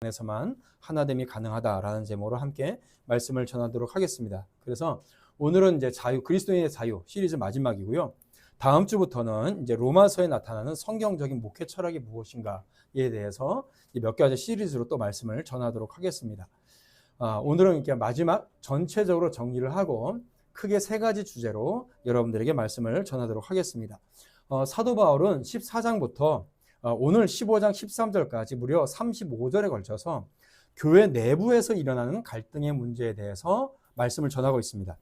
안에서만 하나됨이 가능하다라는 제목으로 함께 말씀을 전하도록 하겠습니다. 그래서 오늘은 이제 그리스도인의 자유 시리즈 마지막이고요. 다음 주부터는 이제 로마서에 나타나는 성경적인 목회 철학이 무엇인가에 대해서 몇 가지 시리즈로 또 말씀을 전하도록 하겠습니다. 오늘은 이렇게 마지막 전체적으로 정리를 하고 크게 세 가지 주제로 여러분들에게 말씀을 전하도록 하겠습니다. 사도 바울은 14장부터 오늘 15장 13절까지 무려 35절에 걸쳐서 교회 내부에서 일어나는 갈등의 문제에 대해서 말씀을 전하고 있습니다.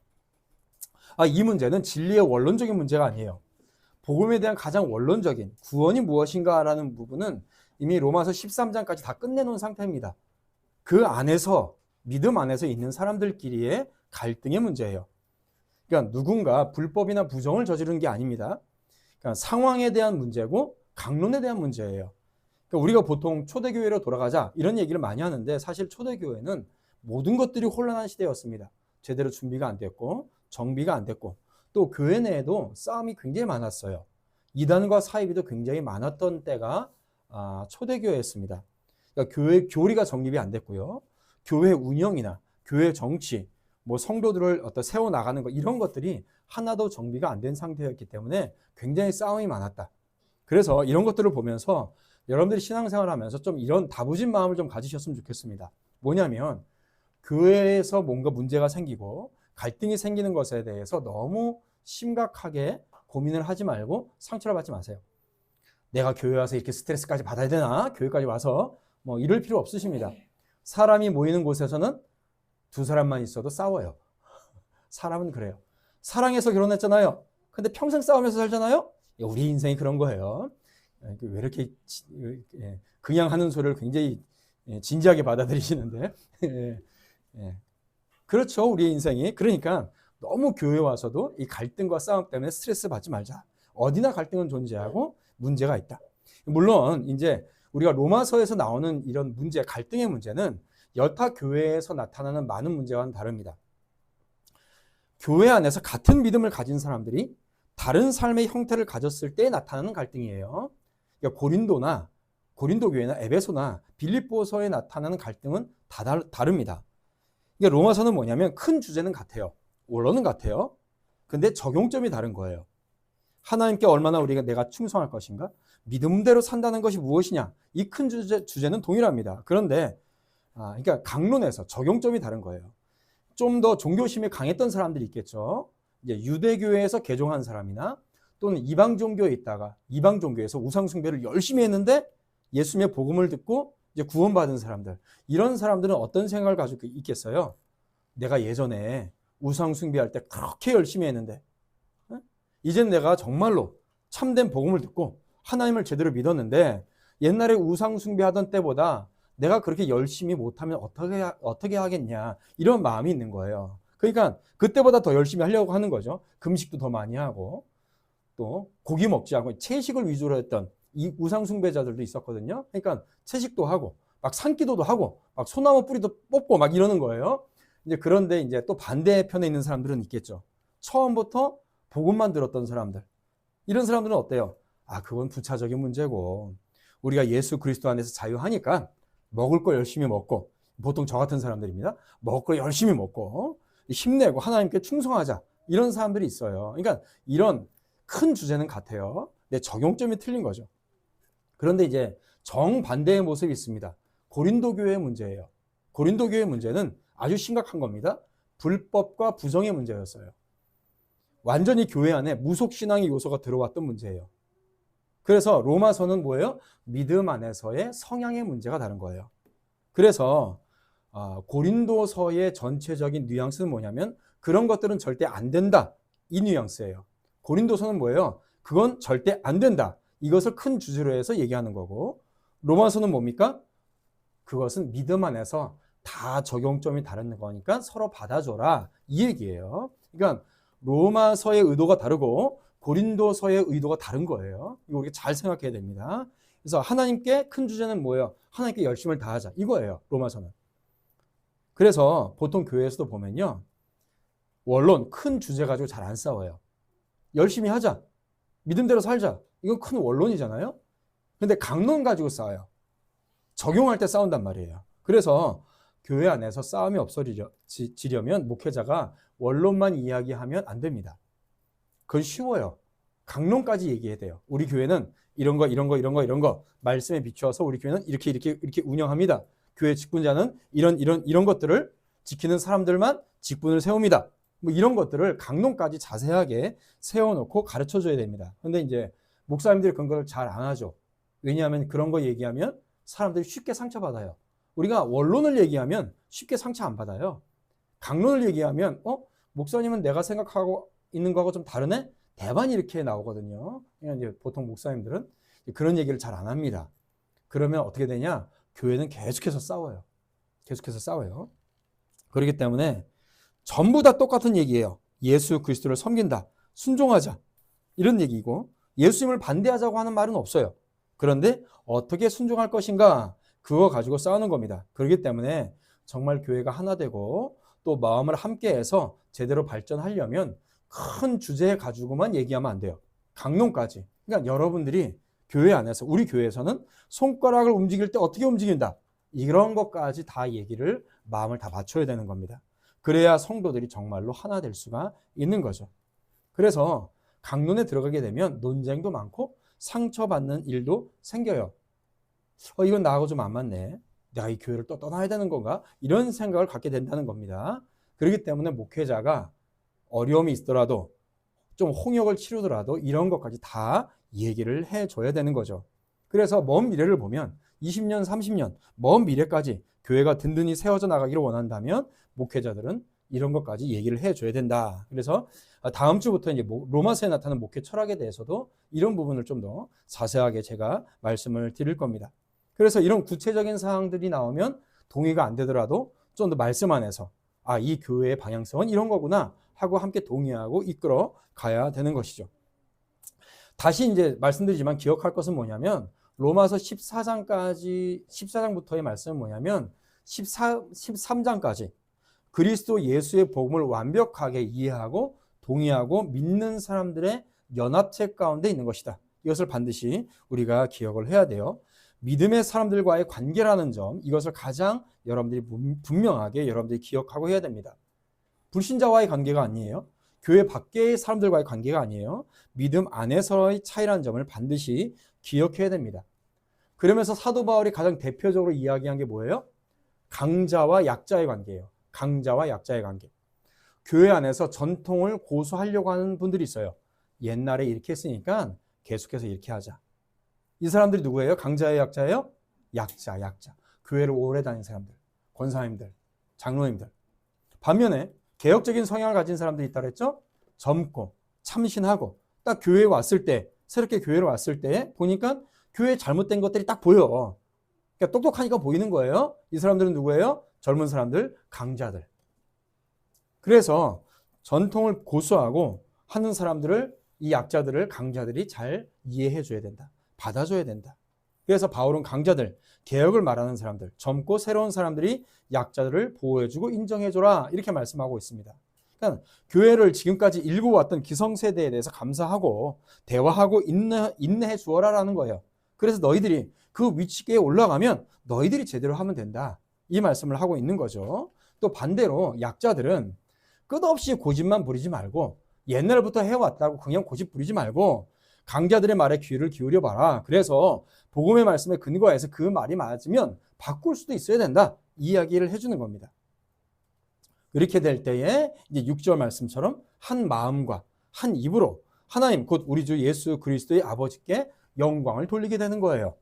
이 문제는 진리의 원론적인 문제가 아니에요. 복음에 대한 가장 원론적인 구원이 무엇인가라는 부분은 이미 로마서 13장까지 다 끝내놓은 상태입니다. 그 안에서 믿음 안에서 있는 사람들끼리의 갈등의 문제예요. 그러니까 누군가 불법이나 부정을 저지르는 게 아닙니다. 그러니까 상황에 대한 문제고 강론에 대한 문제예요. 그러니까 우리가 보통 초대교회로 돌아가자 이런 얘기를 많이 하는데 사실 초대교회는 모든 것들이 혼란한 시대였습니다. 제대로 준비가 안 됐고 정비가 안 됐고 또 교회 내에도 싸움이 굉장히 많았어요. 이단과 사이비도 굉장히 많았던 때가 초대교회였습니다. 그러니까 교회 교리가 정립이 안 됐고요. 교회 운영이나 교회 정치, 성도들을 세워나가는 것 이런 것들이 하나도 정비가 안 된 상태였기 때문에 굉장히 싸움이 많았다. 그래서 이런 것들을 보면서 여러분들이 신앙생활을 하면서 좀 이런 다부진 마음을 좀 가지셨으면 좋겠습니다. 뭐냐면 교회에서 뭔가 문제가 생기고 갈등이 생기는 것에 대해서 너무 심각하게 고민을 하지 말고 상처를 받지 마세요. 내가 교회 와서 이렇게 스트레스까지 받아야 되나? 교회까지 와서 이럴 필요 없으십니다. 사람이 모이는 곳에서는 두 사람만 있어도 싸워요. 사람은 그래요. 사랑해서 결혼했잖아요. 근데 평생 싸우면서 살잖아요. 우리 인생이 그런 거예요. 왜 이렇게 그냥 하는 소리를 굉장히 진지하게 받아들이시는데 그렇죠. 우리의 인생이. 그러니까 너무 교회 와서도 이 갈등과 싸움 때문에 스트레스 받지 말자. 어디나 갈등은 존재하고 문제가 있다. 물론 이제 우리가 로마서에서 나오는 이런 문제, 갈등의 문제는 여타 교회에서 나타나는 많은 문제와는 다릅니다. 교회 안에서 같은 믿음을 가진 사람들이 다른 삶의 형태를 가졌을 때 나타나는 갈등이에요. 그러니까 고린도 교회나 에베소나 빌립보서에 나타나는 갈등은 다 다릅니다. 그러니까 로마서는 뭐냐면 큰 주제는 같아요. 원론은 같아요. 근데 적용점이 다른 거예요. 하나님께 얼마나 내가 충성할 것인가? 믿음대로 산다는 것이 무엇이냐? 이 큰 주제는 동일합니다. 그런데 그러니까 강론에서 적용점이 다른 거예요. 좀 더 종교심이 강했던 사람들이 있겠죠. 이제 유대교회에서 개종한 사람이나 또는 이방 종교에 있다가 이방 종교에서 우상 숭배를 열심히 했는데 예수님의 복음을 듣고 이제 구원받은 사람들. 이런 사람들은 어떤 생각을 가지고 있겠어요? 내가 예전에 우상 숭배할 때 그렇게 열심히 했는데 이젠 내가 정말로 참된 복음을 듣고 하나님을 제대로 믿었는데 옛날에 우상 숭배하던 때보다 내가 그렇게 열심히 못하면 어떻게 하겠냐 이런 마음이 있는 거예요. 그러니까 그때보다 더 열심히 하려고 하는 거죠. 금식도 더 많이 하고 또 고기 먹지 않고 채식을 위주로 했던 이 우상 숭배자들도 있었거든요. 그러니까 채식도 하고 막 산기도도 하고 막 소나무 뿌리도 뽑고 막 이러는 거예요. 이제 그런데 이제 또 반대편에 있는 사람들은 있겠죠. 처음부터 복음만 들었던 사람들. 이런 사람들은 어때요? 그건 부차적인 문제고 우리가 예수 그리스도 안에서 자유하니까 먹을 거 열심히 먹고 보통 저 같은 사람들입니다. 먹을 거 열심히 먹고 힘내고 하나님께 충성하자. 이런 사람들이 있어요. 그러니까 이런 큰 주제는 같아요. 근데 적용점이 틀린 거죠. 그런데 이제 정반대의 모습이 있습니다. 고린도 교회의 문제예요. 고린도 교회의 문제는 아주 심각한 겁니다. 불법과 부정의 문제였어요. 완전히 교회 안에 무속신앙의 요소가 들어왔던 문제예요. 그래서 로마서는 뭐예요? 믿음 안에서의 성향의 문제가 다른 거예요. 그래서 고린도서의 전체적인 뉘앙스는 뭐냐면 그런 것들은 절대 안 된다. 이 뉘앙스예요. 고린도서는 뭐예요? 그건 절대 안 된다. 이것을 큰 주제로 해서 얘기하는 거고 로마서는 뭡니까? 그것은 믿음 안에서 다 적용점이 다른 거니까 서로 받아줘라. 이 얘기예요. 그러니까 로마서의 의도가 다르고 고린도서의 의도가 다른 거예요. 이거 우리가 잘 생각해야 됩니다. 그래서 하나님께 큰 주제는 뭐예요? 하나님께 열심을 다하자. 이거예요. 로마서는. 그래서 보통 교회에서도 보면요. 원론 큰 주제 가지고 잘 안 싸워요. 열심히 하자. 믿음대로 살자. 이건 큰 원론이잖아요. 근데 강론 가지고 싸워요. 적용할 때 싸운단 말이에요. 그래서 교회 안에서 싸움이 없어지려면 목회자가 원론만 이야기하면 안 됩니다. 그건 쉬워요. 강론까지 얘기해야 돼요. 우리 교회는 이런 거 말씀에 비추어서 우리 교회는 이렇게 운영합니다. 교회 직분자는 이런 것들을 지키는 사람들만 직분을 세웁니다. 뭐 이런 것들을 강론까지 자세하게 세워놓고 가르쳐줘야 됩니다. 근데 이제 목사님들이 그런 걸 잘 안 하죠. 왜냐하면 그런 거 얘기하면 사람들이 쉽게 상처받아요. 우리가 원론을 얘기하면 쉽게 상처 안 받아요. 강론을 얘기하면 목사님은 내가 생각하고 있는 거하고 좀 다르네? 대반이 이렇게 나오거든요. 그러니까 이제 보통 목사님들은 그런 얘기를 잘 안 합니다. 그러면 어떻게 되냐? 교회는 계속해서 싸워요. 계속해서 싸워요. 그렇기 때문에 전부 다 똑같은 얘기예요. 예수 그리스도를 섬긴다. 순종하자. 이런 얘기고 예수님을 반대하자고 하는 말은 없어요. 그런데 어떻게 순종할 것인가? 그거 가지고 싸우는 겁니다. 그렇기 때문에 정말 교회가 하나 되고 또 마음을 함께해서 제대로 발전하려면 큰 주제 가지고만 얘기하면 안 돼요. 강론까지. 그러니까 여러분들이 교회 안에서 우리 교회에서는 손가락을 움직일 때 어떻게 움직인다. 이런 것까지 다 얘기를 마음을 다 맞춰야 되는 겁니다. 그래야 성도들이 정말로 하나 될 수가 있는 거죠. 그래서 강론에 들어가게 되면 논쟁도 많고 상처받는 일도 생겨요. 이건 나하고 좀 안 맞네. 내가 이 교회를 또 떠나야 되는 건가? 이런 생각을 갖게 된다는 겁니다. 그렇기 때문에 목회자가 어려움이 있더라도 좀 홍역을 치르더라도 이런 것까지 다 얘기를 해줘야 되는 거죠. 그래서 먼 미래를 보면 20년, 30년 먼 미래까지 교회가 든든히 세워져 나가기를 원한다면 목회자들은 이런 것까지 얘기를 해줘야 된다. 그래서 다음 주부터 이제 로마서에 나타나는 목회 철학에 대해서도 이런 부분을 좀 더 자세하게 제가 말씀을 드릴 겁니다. 그래서 이런 구체적인 사항들이 나오면 동의가 안 되더라도 좀 더 말씀 안에서 이 교회의 방향성은 이런 거구나 하고 함께 동의하고 이끌어 가야 되는 것이죠. 다시 이제 말씀드리지만 기억할 것은 뭐냐면 로마서 14장부터의 말씀은 뭐냐면 13장까지 그리스도 예수의 복음을 완벽하게 이해하고 동의하고 믿는 사람들의 연합체 가운데 있는 것이다. 이것을 반드시 우리가 기억을 해야 돼요. 믿음의 사람들과의 관계라는 점, 이것을 가장 여러분들이 분명하게 여러분들이 기억하고 해야 됩니다. 불신자와의 관계가 아니에요. 교회 밖의 사람들과의 관계가 아니에요. 믿음 안에서의 차이라는 점을 반드시 기억해야 됩니다. 그러면서 사도 바울이 가장 대표적으로 이야기한 게 뭐예요? 강자와 약자의 관계예요. 강자와 약자의 관계. 교회 안에서 전통을 고수하려고 하는 분들이 있어요. 옛날에 이렇게 했으니까 계속해서 이렇게 하자. 이 사람들이 누구예요? 강자예요? 약자예요? 약자. 교회를 오래 다닌 사람들, 권사님들, 장로님들. 반면에 개혁적인 성향을 가진 사람들이 있다고 했죠? 젊고 참신하고 딱 교회에 왔을 때, 새롭게 교회로 왔을 때 보니까 교회에 잘못된 것들이 딱 보여. 그러니까 똑똑하니까 보이는 거예요. 이 사람들은 누구예요? 젊은 사람들, 강자들. 그래서 전통을 고수하고 하는 사람들을, 이 약자들을 강자들이 잘 이해해 줘야 된다. 받아줘야 된다. 그래서 바울은 강자들, 개혁을 말하는 사람들, 젊고 새로운 사람들이 약자들을 보호해주고 인정해줘라 이렇게 말씀하고 있습니다. 그러니까 교회를 지금까지 일구어왔던 기성세대에 대해서 감사하고 대화하고 인내해 주어라라는 거예요. 그래서 너희들이 그 위치에 올라가면 너희들이 제대로 하면 된다. 이 말씀을 하고 있는 거죠. 또 반대로 약자들은 끝없이 고집만 부리지 말고 옛날부터 해왔다고 그냥 고집 부리지 말고 강자들의 말에 귀를 기울여 봐라. 그래서 복음의 말씀에 근거해서 그 말이 맞으면 바꿀 수도 있어야 된다. 이 이야기를 해주는 겁니다. 이렇게 될 때에 이제 6절 말씀처럼 한 마음과 한 입으로 하나님 곧 우리 주 예수 그리스도의 아버지께 영광을 돌리게 되는 거예요.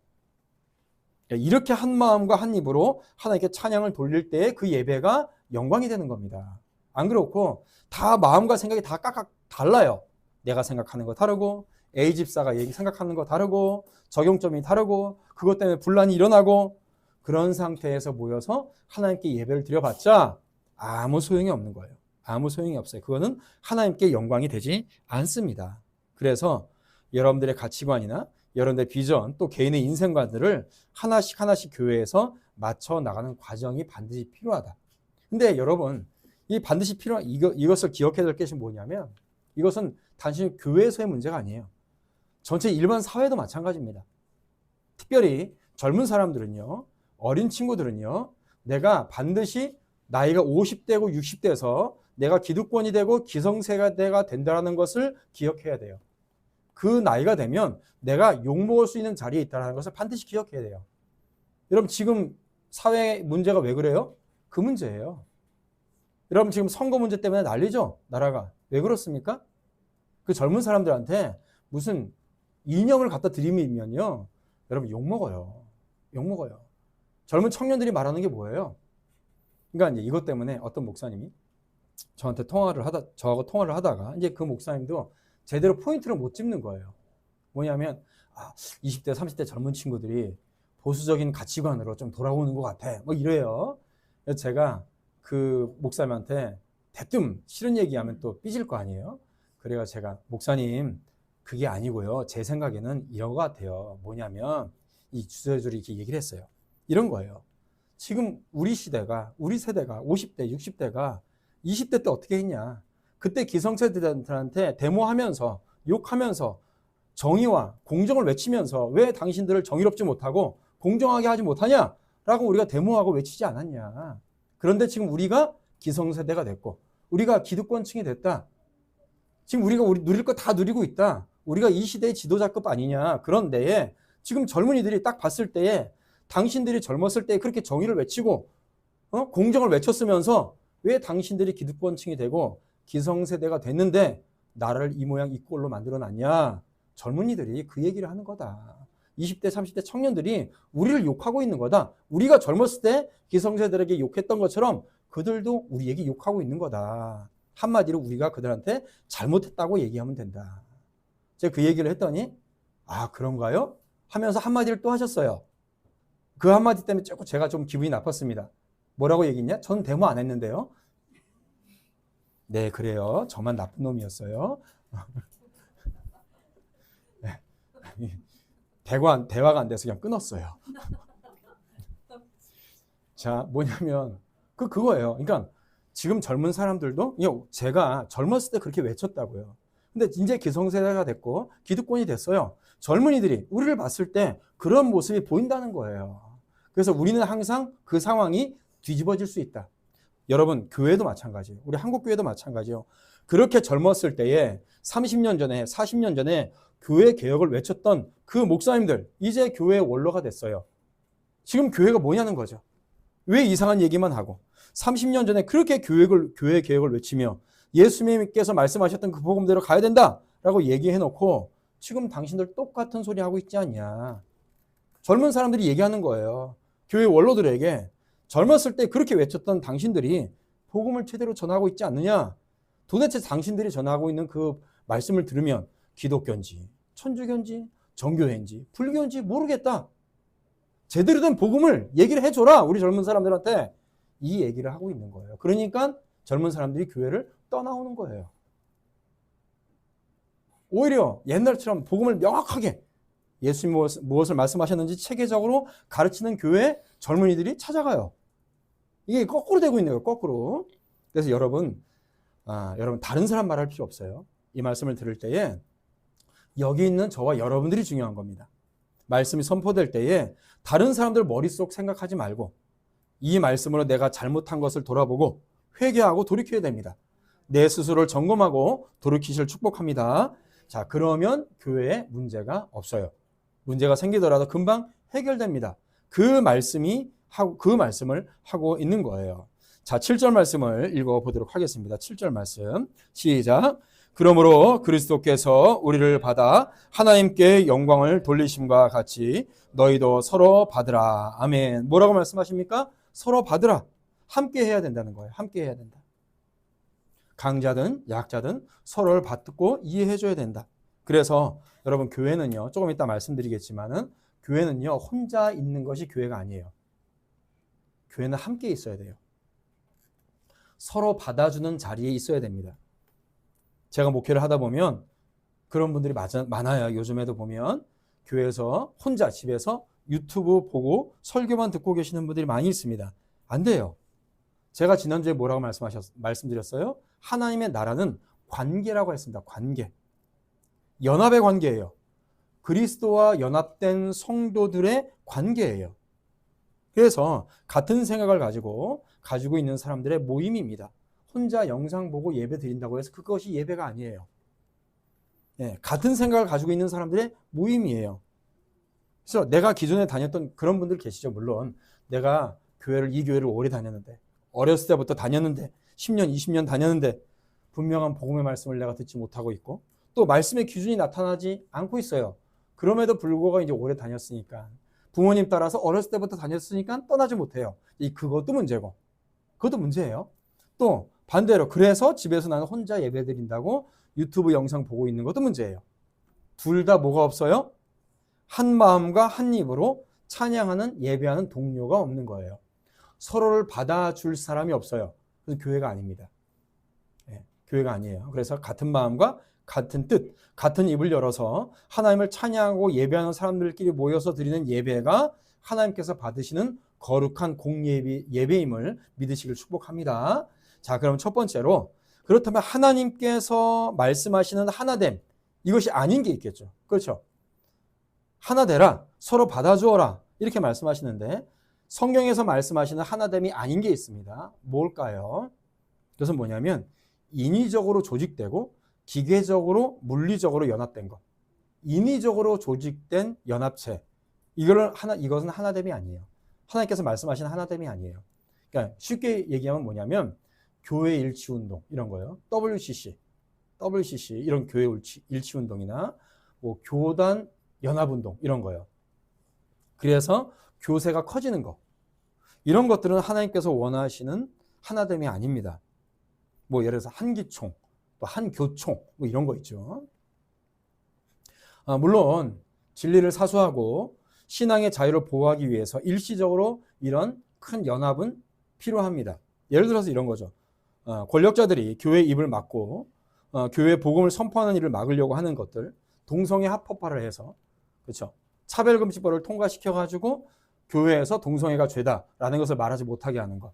이렇게 한 마음과 한 입으로 하나님께 찬양을 돌릴 때에 그 예배가 영광이 되는 겁니다. 안 그렇고 다 마음과 생각이 다 각각 달라요. 내가 생각하는 거 다르고 A 집사가 생각하는 거 다르고 적용점이 다르고 그것 때문에 분란이 일어나고 그런 상태에서 모여서 하나님께 예배를 드려봤자 아무 소용이 없는 거예요. 아무 소용이 없어요. 그거는 하나님께 영광이 되지 않습니다. 그래서 여러분들의 가치관이나 여러분들의 비전 또 개인의 인생관들을 하나씩 교회에서 맞춰 나가는 과정이 반드시 필요하다. 근데 여러분 이 반드시 필요한 이것을 기억해야 될 것이 뭐냐면 이것은 단순히 교회에서의 문제가 아니에요. 전체 일반 사회도 마찬가지입니다. 특별히 젊은 사람들은요, 어린 친구들은요, 내가 반드시 나이가 50대고 60대에서 내가 기득권이 되고 기성세대가 된다는 것을 기억해야 돼요. 그 나이가 되면 내가 욕먹을 수 있는 자리에 있다는 것을 반드시 기억해야 돼요. 여러분 지금 사회 문제가 왜 그래요? 그 문제예요. 여러분 지금 선거 문제 때문에 난리죠? 나라가. 왜 그렇습니까? 그 젊은 사람들한테 무슨 이념을 갖다 들이밀면요. 여러분 욕먹어요. 욕먹어요. 젊은 청년들이 말하는 게 뭐예요? 그러니까 이제 이것 때문에 어떤 목사님이 저하고 통화를 하다가 이제 그 목사님도 제대로 포인트를 못 짚는 거예요. 뭐냐면 20대, 30대 젊은 친구들이 보수적인 가치관으로 좀 돌아오는 것 같아. 뭐 이래요. 그래서 제가 그 목사님한테 대뜸 싫은 얘기하면 또 삐질 거 아니에요. 그래가 제가 목사님 그게 아니고요. 제 생각에는 이런 것 같아요. 뭐냐면 이 주저주저 이렇게 얘기를 했어요. 이런 거예요. 지금 우리 세대가 50대, 60대가 20대 때 어떻게 했냐. 그때 기성세대들한테 데모하면서 욕하면서 정의와 공정을 외치면서 왜 당신들을 정의롭지 못하고 공정하게 하지 못하냐라고 우리가 데모하고 외치지 않았냐. 그런데 지금 우리가 기성세대가 됐고 우리가 기득권층이 됐다. 지금 우리 누릴 거 다 누리고 있다. 우리가 이 시대의 지도자급 아니냐. 그런데 지금 젊은이들이 딱 봤을 때에 당신들이 젊었을 때 그렇게 정의를 외치고 공정을 외쳤으면서 왜 당신들이 기득권층이 되고 기성세대가 됐는데 나라를 이 모양 이 꼴로 만들어놨냐. 젊은이들이 그 얘기를 하는 거다. 20대 30대 청년들이 우리를 욕하고 있는 거다. 우리가 젊었을 때 기성세대에게 욕했던 것처럼 그들도 우리에게 욕하고 있는 거다. 한마디로 우리가 그들한테 잘못했다고 얘기하면 된다. 제가 그 얘기를 했더니 그런가요? 하면서 한마디를 또 하셨어요. 그 한마디 때문에 조금 제가 좀 기분이 나빴습니다. 뭐라고 얘기했냐? 저는 데모 안 했는데요. 네, 그래요. 저만 나쁜 놈이었어요. 네. 대화가 안 돼서 그냥 끊었어요. 자, 뭐냐면 그거예요. 그러니까 지금 젊은 사람들도 제가 젊었을 때 그렇게 외쳤다고요. 근데 이제 기성세대가 됐고 기득권이 됐어요. 젊은이들이 우리를 봤을 때 그런 모습이 보인다는 거예요. 그래서 우리는 항상 그 상황이 뒤집어질 수 있다. 여러분 교회도 마찬가지예요. 우리 한국교회도 마찬가지예요. 그렇게 젊었을 때에 30년 전에 40년 전에 교회 개혁을 외쳤던 그 목사님들 이제 교회의 원로가 됐어요. 지금 교회가 뭐냐는 거죠. 왜 이상한 얘기만 하고 30년 전에 그렇게 교회 개혁을 외치며 예수님께서 말씀하셨던 그 복음대로 가야 된다라고 얘기해놓고 지금 당신들 똑같은 소리 하고 있지 않냐. 젊은 사람들이 얘기하는 거예요. 교회 원로들에게 젊었을 때 그렇게 외쳤던 당신들이 복음을 제대로 전하고 있지 않느냐. 도대체 당신들이 전하고 있는 그 말씀을 들으면 기독교인지 천주교인지 정교회인지 불교인지 모르겠다. 제대로 된 복음을 얘기를 해줘라. 우리 젊은 사람들한테. 이 얘기를 하고 있는 거예요. 그러니까 젊은 사람들이 교회를 떠나오는 거예요. 오히려 옛날처럼 복음을 명확하게 예수님 무엇을 말씀하셨는지 체계적으로 가르치는 교회에 젊은이들이 찾아가요. 이게 거꾸로 되고 있는 거예요. 거꾸로. 그래서 여러분 다른 사람 말할 필요 없어요. 이 말씀을 들을 때에 여기 있는 저와 여러분들이 중요한 겁니다. 말씀이 선포될 때에 다른 사람들 머릿속 생각하지 말고 이 말씀으로 내가 잘못한 것을 돌아보고 회개하고 돌이켜야 됩니다. 내 스스로를 점검하고 돌이키실 축복합니다. 자, 그러면 교회에 문제가 없어요. 문제가 생기더라도 금방 해결됩니다. 그 말씀을 하고 있는 거예요. 자, 7절 말씀을 읽어보도록 하겠습니다. 7절 말씀 시작. 그러므로 그리스도께서 우리를 받아 하나님께 영광을 돌리심과 같이 너희도 서로 받으라. 아멘. 뭐라고 말씀하십니까? 서로 받으라. 함께 해야 된다는 거예요. 함께 해야 된다. 강자든 약자든 서로를 받고 이해해줘야 된다. 그래서 여러분 교회는요. 조금 이따 말씀드리겠지만은 교회는요. 혼자 있는 것이 교회가 아니에요. 교회는 함께 있어야 돼요. 서로 받아주는 자리에 있어야 됩니다. 제가 목회를 하다 보면 그런 분들이 많아요. 요즘에도 보면 교회에서 혼자 집에서 유튜브 보고 설교만 듣고 계시는 분들이 많이 있습니다. 안 돼요. 제가 지난주에 뭐라고 말씀드렸어요? 하나님의 나라는 관계라고 했습니다. 관계. 연합의 관계예요. 그리스도와 연합된 성도들의 관계예요. 그래서 같은 생각을 가지고 있는 사람들의 모임입니다. 혼자 영상 보고 예배 드린다고 해서 그것이 예배가 아니에요. 예, 같은 생각을 가지고 있는 사람들의 모임이에요. 그래서 내가 기존에 다녔던 그런 분들 계시죠. 물론 내가 이 교회를 오래 다녔는데, 어렸을 때부터 다녔는데, 10년, 20년 다녔는데 분명한 복음의 말씀을 내가 듣지 못하고 있고, 또 말씀의 기준이 나타나지 않고 있어요. 그럼에도 불구하고 이제 오래 다녔으니까, 부모님 따라서 어렸을 때부터 다녔으니까 떠나지 못해요. 그것도 문제고, 그것도 문제예요. 또 반대로 그래서 집에서 나는 혼자 예배 드린다고 유튜브 영상 보고 있는 것도 문제예요. 둘 다 뭐가 없어요? 한 마음과 한 입으로 찬양하는, 예배하는 동료가 없는 거예요. 서로를 받아줄 사람이 없어요. 그래서 교회가 아닙니다. 네, 교회가 아니에요. 그래서 같은 마음과 같은 뜻, 같은 입을 열어서 하나님을 찬양하고 예배하는 사람들끼리 모여서 드리는 예배가 하나님께서 받으시는 거룩한 예배임을 믿으시길 축복합니다. 자, 그럼 첫 번째로, 그렇다면 하나님께서 말씀하시는 하나됨, 이것이 아닌 게 있겠죠. 그렇죠? 하나 되라, 서로 받아주어라, 이렇게 말씀하시는데 성경에서 말씀하시는 하나됨이 아닌 게 있습니다. 뭘까요? 그것은 뭐냐면 인위적으로 조직되고 기계적으로 물리적으로 연합된 것. 인위적으로 조직된 연합체, 이것은 하나됨이 아니에요. 하나님께서 말씀하시는 하나됨이 아니에요. 그러니까 쉽게 얘기하면 뭐냐면 교회 일치운동, 이런 거예요. WCC 이런 교회 일치운동이나 뭐 교단 연합운동, 이런 거예요. 그래서 교세가 커지는 거, 이런 것들은 하나님께서 원하시는 하나됨이 아닙니다. 뭐 예를 들어서 한기총, 또 한교총, 뭐 이런 거 있죠. 물론 진리를 사수하고 신앙의 자유를 보호하기 위해서 일시적으로 이런 큰 연합은 필요합니다. 예를 들어서 이런 거죠. 권력자들이 교회 입을 막고 교회 복음을 선포하는 일을 막으려고 하는 것들, 동성애 합법화를 해서, 그렇죠? 차별금지법을 통과시켜가지고 교회에서 동성애가 죄다라는 것을 말하지 못하게 하는 것.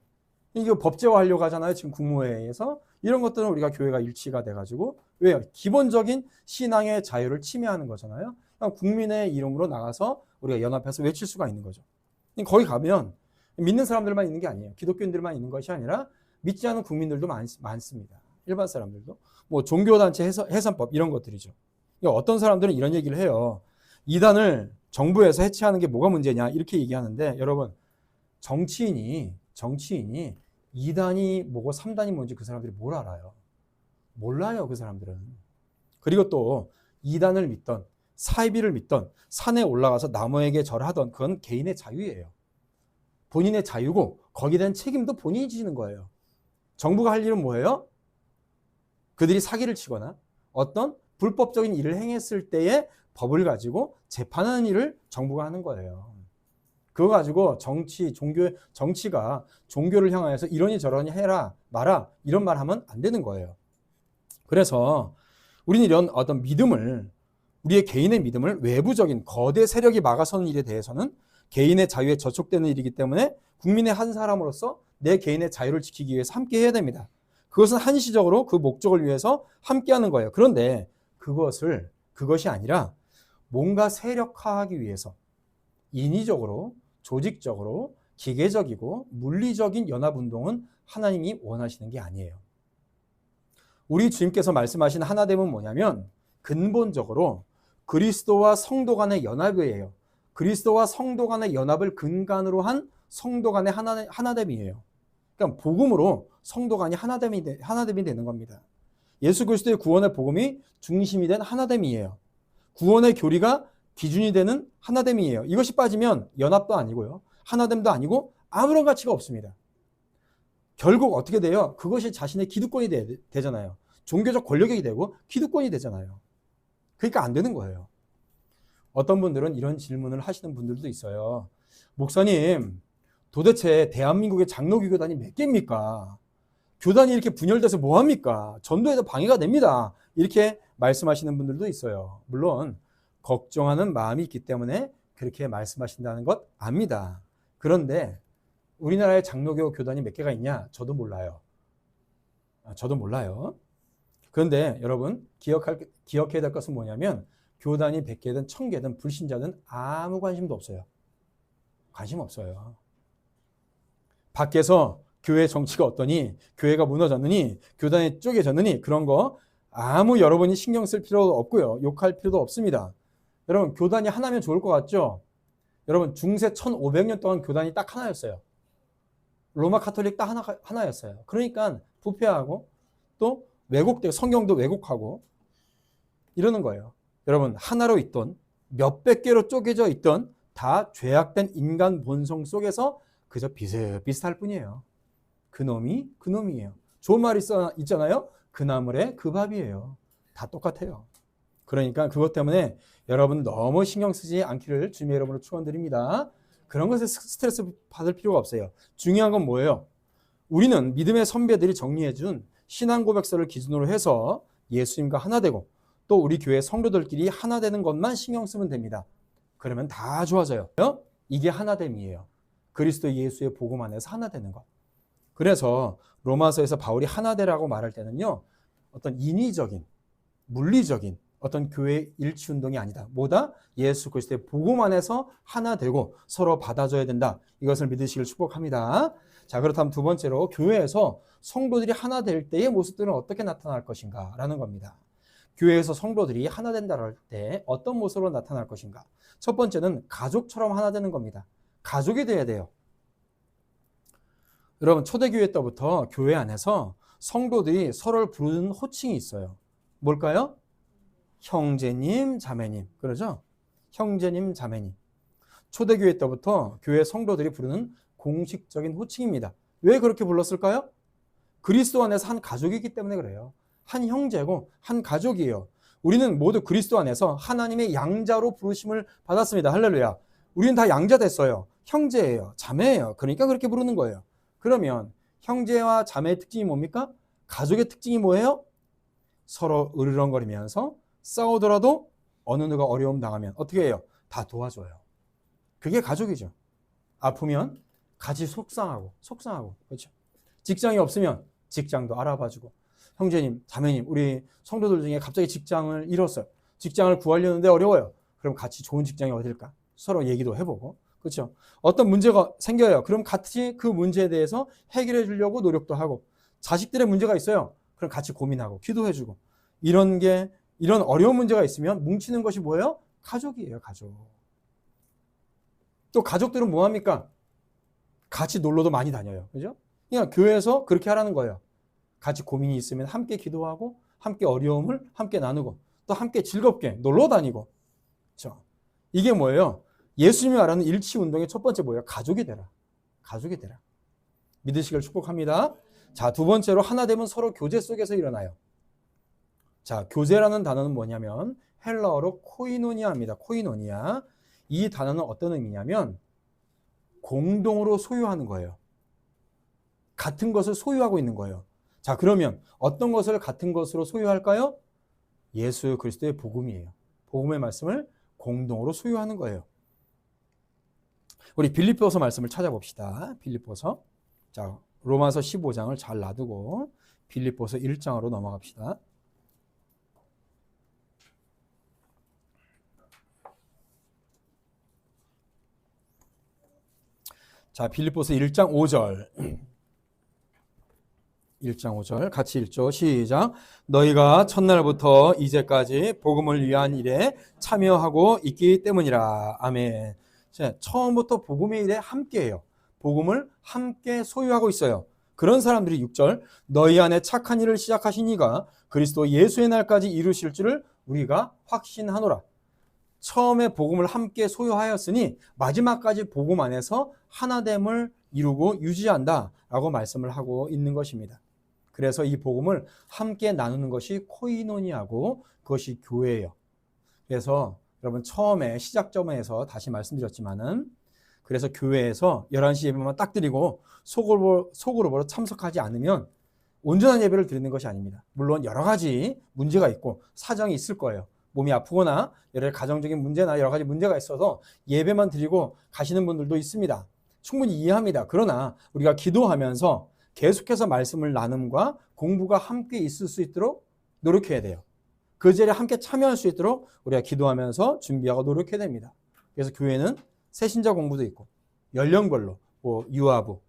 이거 법제화하려고 하잖아요. 지금 국무회의에서. 이런 것들은 우리가 교회가 일치가 돼가지고, 왜요? 기본적인 신앙의 자유를 침해하는 거잖아요. 국민의 이름으로 나가서 우리가 연합해서 외칠 수가 있는 거죠. 거기 가면 믿는 사람들만 있는 게 아니에요. 기독교인들만 있는 것이 아니라 믿지 않은 국민들도 많습니다. 일반 사람들도. 뭐 종교단체 해산법, 이런 것들이죠. 어떤 사람들은 이런 얘기를 해요. 이단을 정부에서 해체하는 게 뭐가 문제냐, 이렇게 얘기하는데, 여러분, 정치인이 2단이 뭐고 3단이 뭔지 그 사람들이 뭘 알아요? 몰라요, 그 사람들은. 그리고 또 2단을 믿던, 사이비를 믿던, 산에 올라가서 나무에게 절하던, 그건 개인의 자유예요. 본인의 자유고 거기에 대한 책임도 본인이 지는 거예요. 정부가 할 일은 뭐예요? 그들이 사기를 치거나 어떤 불법적인 일을 행했을 때의 법을 가지고 재판하는 일을 정부가 하는 거예요. 그거 가지고 정치가 종교를 향하여서 이러니 저러니 해라 마라, 이런 말 하면 안 되는 거예요. 그래서 우리는 이런 어떤 우리의 개인의 믿음을 외부적인 거대 세력이 막아서는 일에 대해서는 개인의 자유에 저촉되는 일이기 때문에 국민의 한 사람으로서 내 개인의 자유를 지키기 위해서 함께 해야 됩니다. 그것은 한시적으로 그 목적을 위해서 함께 하는 거예요. 그런데 그것이 아니라 뭔가 세력화하기 위해서 인위적으로, 조직적으로, 기계적이고 물리적인 연합운동은 하나님이 원하시는 게 아니에요. 우리 주님께서 말씀하신 하나됨은 뭐냐면 근본적으로 그리스도와 성도 간의 연합이에요. 그리스도와 성도 간의 연합을 근간으로 한 성도 간의 하나됨이에요. 그러니까 복음으로 성도 간이 하나됨이 되는 겁니다. 예수 그리스도의 구원의 복음이 중심이 된 하나됨이에요. 구원의 교리가 기준이 되는 하나됨이에요. 이것이 빠지면 연합도 아니고요, 하나됨도 아니고 아무런 가치가 없습니다. 결국 어떻게 돼요? 그것이 자신의 기득권이 되잖아요. 종교적 권력이 되고 기득권이 되잖아요. 그러니까 안 되는 거예요. 어떤 분들은 이런 질문을 하시는 분들도 있어요. 목사님, 도대체 대한민국의 장로교 교단이 몇 개입니까? 교단이 이렇게 분열돼서 뭐합니까? 전도에도 방해가 됩니다. 이렇게 말씀하시는 분들도 있어요. 물론 걱정하는 마음이 있기 때문에 그렇게 말씀하신다는 것 압니다. 그런데 우리나라의 장로교 교단이 몇 개가 있냐? 저도 몰라요. 그런데 여러분 기억해야 될 것은 뭐냐면 교단이 100개든 1000개든 불신자든 아무 관심도 없어요. 관심 없어요. 밖에서 교회 정치가 어떠니, 교회가 무너졌느니, 교단이 쪼개졌느니 그런 거 아무 여러분이 신경 쓸 필요도 없고요. 욕할 필요도 없습니다. 여러분 교단이 하나면 좋을 것 같죠? 여러분 중세 1500년 동안 교단이 딱 하나였어요. 로마 카톨릭 딱 하나였어요. 그러니까 부패하고 또 왜곡되고 성경도 왜곡하고 이러는 거예요. 여러분 하나로 있던 몇백 개로 쪼개져 있던 다 죄악된 인간 본성 속에서 그저 비슷비슷할 뿐이에요. 그놈이에요. 좋은 말이 있잖아요. 그 나물에 그 밥이에요. 다 똑같아요. 그러니까 그것 때문에 여러분 너무 신경 쓰지 않기를 주님의 이름으로 축원드립니다. 그런 것에 스트레스 받을 필요가 없어요. 중요한 건 뭐예요? 우리는 믿음의 선배들이 정리해준 신앙 고백서를 기준으로 해서 예수님과 하나 되고 또 우리 교회 성도들끼리 하나 되는 것만 신경 쓰면 됩니다. 그러면 다 좋아져요. 이게 하나됨이에요. 그리스도 예수의 복음 안에서 하나 되는 것. 그래서 로마서에서 바울이 하나 되라고 말할 때는요. 어떤 인위적인, 물리적인 어떤 교회 일치 운동이 아니다. 뭐다? 예수 그리스도의 복음 안에서 하나 되고 서로 받아줘야 된다. 이것을 믿으시길 축복합니다. 자, 그렇다면 두 번째로 교회에서 성도들이 하나 될 때의 모습들은 어떻게 나타날 것인가 라는 겁니다. 교회에서 성도들이 하나 된다 할 때 어떤 모습으로 나타날 것인가. 첫 번째는 가족처럼 하나 되는 겁니다. 가족이 돼야 돼요. 여러분 초대교회 때부터 교회 안에서 성도들이 서로를 부르는 호칭이 있어요. 뭘까요? 형제님, 자매님. 그러죠? 형제님, 자매님. 초대교회 때부터 교회 성도들이 부르는 공식적인 호칭입니다. 왜 그렇게 불렀을까요? 그리스도 안에서 한 가족이기 때문에 그래요. 한 형제고 한 가족이에요. 우리는 모두 그리스도 안에서 하나님의 양자로 부르심을 받았습니다. 할렐루야. 우리는 다 양자 됐어요. 형제예요. 자매예요. 그러니까 그렇게 부르는 거예요. 그러면 형제와 자매의 특징이 뭡니까? 가족의 특징이 뭐예요? 서로 으르렁거리면서 싸우더라도 어느 누가 어려움 당하면 어떻게 해요? 다 도와줘요. 그게 가족이죠. 아프면 같이 속상하고 그렇죠? 직장이 없으면 직장도 알아봐주고 형제님, 자매님, 우리 성도들 중에 갑자기 직장을 잃었어요. 직장을 구하려는데 어려워요. 그럼 같이 좋은 직장이 어딜까? 서로 얘기도 해보고 그렇죠? 어떤 문제가 생겨요. 그럼 같이 그 문제에 대해서 해결해 주려고 노력도 하고 자식들의 문제가 있어요. 그럼 같이 고민하고 기도해주고 이런 어려운 문제가 있으면 뭉치는 것이 뭐예요? 가족이에요. 가족. 또 가족들은 뭐합니까? 같이 놀러도 많이 다녀요. 그죠? 그냥 교회에서 그렇게 하라는 거예요. 같이 고민이 있으면 함께 기도하고 함께 어려움을 함께 나누고 또 함께 즐겁게 놀러 다니고 그렇죠? 이게 뭐예요? 예수님이 말하는 일치 운동의 첫 번째 뭐예요? 가족이 되라. 가족이 되라. 믿으시길 축복합니다. 자, 두 번째로 하나 되면 서로 교제 속에서 일어나요. 자, 교제라는 단어는 뭐냐면 헬라어로 코이노니아입니다. 코이노니아. 이 단어는 어떤 의미냐면 공동으로 소유하는 거예요. 같은 것을 소유하고 있는 거예요. 자, 그러면 어떤 것을 같은 것으로 소유할까요? 예수 그리스도의 복음이에요. 복음의 말씀을 공동으로 소유하는 거예요. 우리 빌립보서 말씀을 찾아봅시다. 빌립보서. 자, 로마서 15장을 잘 놔두고 빌립보서 1장으로 넘어갑시다. 자, 빌립보서 1장 5절. 1장 5절 같이 읽죠. 시작. 너희가 첫날부터 이제까지 복음을 위한 일에 참여하고 있기 때문이라. 아멘. 자, 처음부터 복음의 일에 함께해요. 복음을 함께 소유하고 있어요. 그런 사람들이 6절. 너희 안에 착한 일을 시작하신 이가 그리스도 예수의 날까지 이루실 줄을 우리가 확신하노라. 처음에 복음을 함께 소유하였으니 마지막까지 복음 안에서 하나됨을 이루고 유지한다 라고 말씀을 하고 있는 것입니다. 그래서 이 복음을 함께 나누는 것이 코이노니아고 그것이 교회예요. 그래서 여러분 처음에 시작점에서 다시 말씀드렸지만은 그래서 교회에서 11시 예배만 딱 드리고 소그룹으로 참석하지 않으면 온전한 예배를 드리는 것이 아닙니다. 물론 여러 가지 문제가 있고 사정이 있을 거예요. 몸이 아프거나 여러 가정적인 문제나 여러 가지 문제가 있어서 예배만 드리고 가시는 분들도 있습니다. 충분히 이해합니다. 그러나 우리가 기도하면서 계속해서 말씀을 나눔과 공부가 함께 있을 수 있도록 노력해야 돼요. 그 자리에 함께 참여할 수 있도록 우리가 기도하면서 준비하고 노력해야 됩니다. 그래서 교회는 새신자 공부도 있고 연령별로 유아부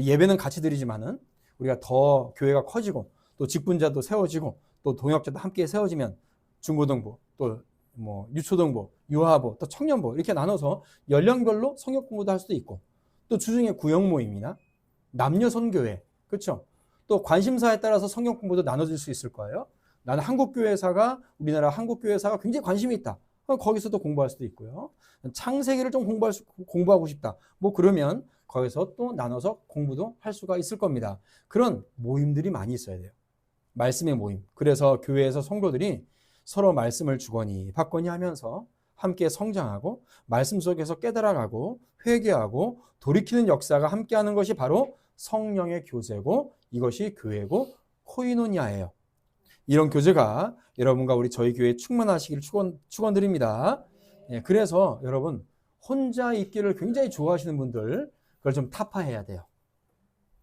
예배는 같이 드리지만은 우리가 더 교회가 커지고 또 직분자도 세워지고 또 동역자도 함께 세워지면 중고등부 또 뭐 유초등부, 유아부, 또 청년부 이렇게 나눠서 연령별로 성역 공부도 할 수도 있고 또 주중에 구역 모임이나 남녀 선교회 그렇죠? 또 관심사에 따라서 성역 공부도 나눠질 수 있을 거예요. 나는 우리나라 한국교회사가 굉장히 관심이 있다. 그럼 거기서도 공부할 수도 있고요. 창세기를 좀 공부하고 싶다. 뭐 그러면 거기서 또 나눠서 공부도 할 수가 있을 겁니다. 그런 모임들이 많이 있어야 돼요. 말씀의 모임. 그래서 교회에서 성도들이 서로 말씀을 주거니 받거니 하면서 함께 성장하고 말씀 속에서 깨달아가고 회개하고 돌이키는 역사가 함께하는 것이 바로 성령의 교제고 이것이 교회고 코이노니아예요. 이런 교제가 여러분과 저희 교회에 충만하시기를 축원드립니다. 그래서 여러분 혼자 있기를 굉장히 좋아하시는 분들 그걸 좀 타파해야 돼요.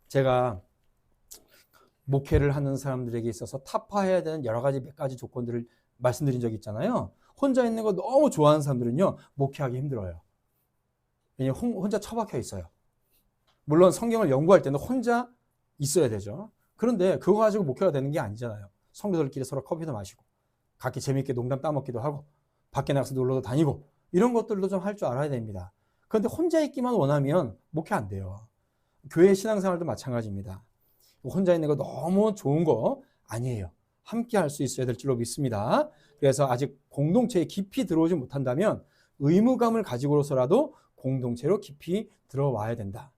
제가 목회를 하는 사람들에게 있어서 타파해야 되는 여러 가지 몇 가지 조건들을 말씀드린 적이 있잖아요. 혼자 있는 거 너무 좋아하는 사람들은요 목회하기 힘들어요. 왜냐면 혼자 처박혀 있어요. 물론 성경을 연구할 때는 혼자 있어야 되죠. 그런데 그거 가지고 목회가 되는 게 아니잖아요. 성도들끼리 서로 커피도 마시고 각기 재미있게 농담 따먹기도 하고 밖에 나가서 놀러도 다니고 이런 것들도 좀 할 줄 알아야 됩니다. 그런데 혼자 있기만 원하면 목회 안 돼요. 교회 신앙생활도 마찬가지입니다. 혼자 있는 거 너무 좋은 거 아니에요. 함께 할 수 있어야 될 줄로 믿습니다. 그래서 아직 공동체에 깊이 들어오지 못한다면 의무감을 가지고서라도 공동체로 깊이 들어와야 된다.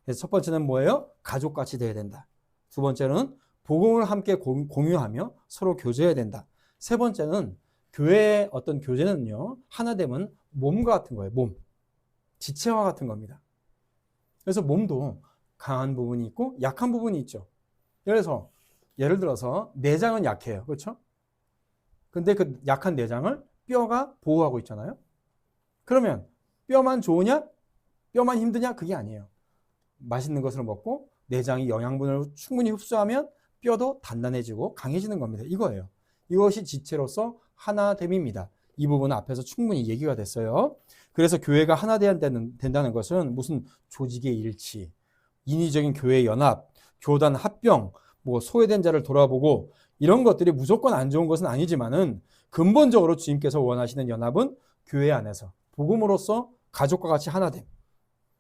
그래서 첫 번째는 뭐예요? 가족같이 돼야 된다. 두 번째는 복음을 함께 공유하며 서로 교제해야 된다. 세 번째는 교회의 어떤 교제는요, 하나됨은 몸과 같은 거예요. 몸. 지체와 같은 겁니다. 그래서 몸도 강한 부분이 있고 약한 부분이 있죠. 예를 들어서 내장은 약해요. 그렇죠? 근데 그 약한 내장을 뼈가 보호하고 있잖아요. 그러면 뼈만 좋으냐? 뼈만 힘드냐? 그게 아니에요. 맛있는 것을 먹고 내장이 영양분을 충분히 흡수하면 뼈도 단단해지고 강해지는 겁니다. 이거예요. 이것이 지체로서 하나됨입니다. 이 부분은 앞에서 충분히 얘기가 됐어요. 그래서 교회가 하나 된다는 것은 무슨 조직의 일치, 인위적인 교회 연합, 교단 합병, 뭐 소외된 자를 돌아보고 이런 것들이 무조건 안 좋은 것은 아니지만은 근본적으로 주님께서 원하시는 연합은 교회 안에서 복음으로서 가족과 같이 하나됨,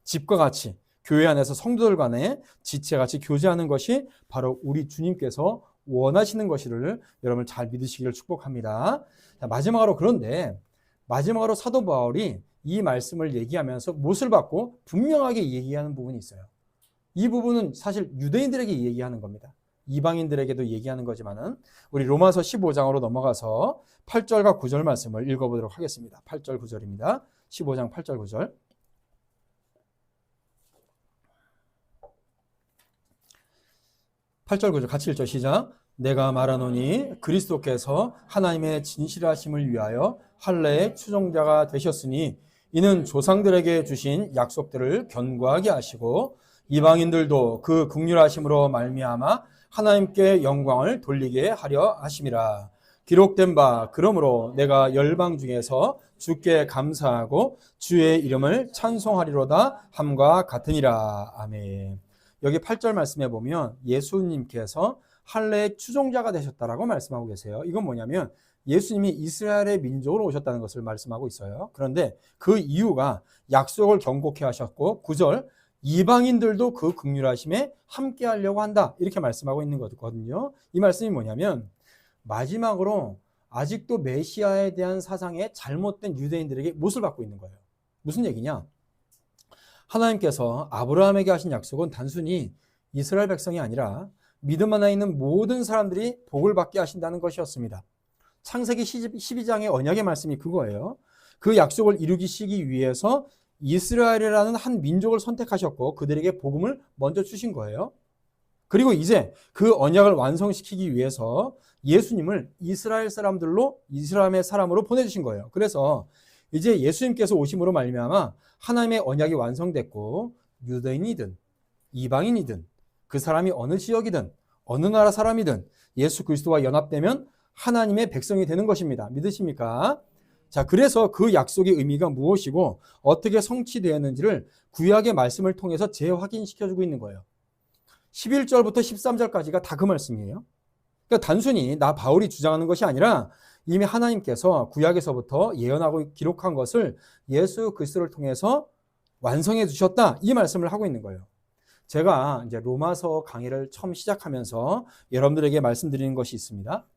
집과 같이 교회 안에서 성도들 간에 지체같이 교제하는 것이 바로 우리 주님께서 원하시는 것이를 여러분 잘 믿으시기를 축복합니다. 자, 마지막으로 사도 바울이 이 말씀을 얘기하면서 못을 받고 분명하게 얘기하는 부분이 있어요. 이 부분은 사실 유대인들에게 얘기하는 겁니다. 이방인들에게도 얘기하는 거지만은 우리 로마서 15장으로 넘어가서 8절과 9절 말씀을 읽어보도록 하겠습니다. 8절 9절입니다. 15장 8절 9절. 8절 9절 같이 읽죠. 시작. 내가 말하노니 그리스도께서 하나님의 진실하심을 위하여 할례의 추종자가 되셨으니 이는 조상들에게 주신 약속들을 견고하게 하시고 이방인들도 그 긍휼하심으로 말미암아 하나님께 영광을 돌리게 하려 하심이라. 기록된 바 그러므로 내가 열방 중에서 주께 감사하고 주의 이름을 찬송하리로다 함과 같으니라. 아멘. 여기 8절 말씀에 보면 예수님께서 할례의 추종자가 되셨다라고 말씀하고 계세요. 이건 뭐냐면 예수님이 이스라엘의 민족으로 오셨다는 것을 말씀하고 있어요. 그런데 그 이유가 약속을 경고케 하셨고 9절 이방인들도 그 긍휼하심에 함께 하려고 한다. 이렇게 말씀하고 있는 거거든요. 이 말씀이 뭐냐면 마지막으로 아직도 메시아에 대한 사상에 잘못된 유대인들에게 못을 받고 있는 거예요. 무슨 얘기냐? 하나님께서 아브라함에게 하신 약속은 단순히 이스라엘 백성이 아니라 믿음 안에 있는 모든 사람들이 복을 받게 하신다는 것이었습니다. 창세기 12장의 언약의 말씀이 그거예요. 그 약속을 이루시기 위해서 이스라엘이라는 한 민족을 선택하셨고 그들에게 복음을 먼저 주신 거예요. 그리고 이제 그 언약을 완성시키기 위해서 예수님을 이스라엘 사람으로 보내주신 거예요. 그래서 이제 예수님께서 오심으로 말미암아 하나님의 언약이 완성됐고 유대인이든 이방인이든 그 사람이 어느 지역이든 어느 나라 사람이든 예수 그리스도와 연합되면 하나님의 백성이 되는 것입니다. 믿으십니까? 자, 그래서 그 약속의 의미가 무엇이고 어떻게 성취되었는지를 구약의 말씀을 통해서 재확인시켜주고 있는 거예요. 11절부터 13절까지가 다 그 말씀이에요. 그러니까 단순히 나 바울이 주장하는 것이 아니라 이미 하나님께서 구약에서부터 예언하고 기록한 것을 예수 그리스도를 통해서 완성해 주셨다. 이 말씀을 하고 있는 거예요. 제가 이제 로마서 강의를 처음 시작하면서 여러분들에게 말씀드리는 것이 있습니다.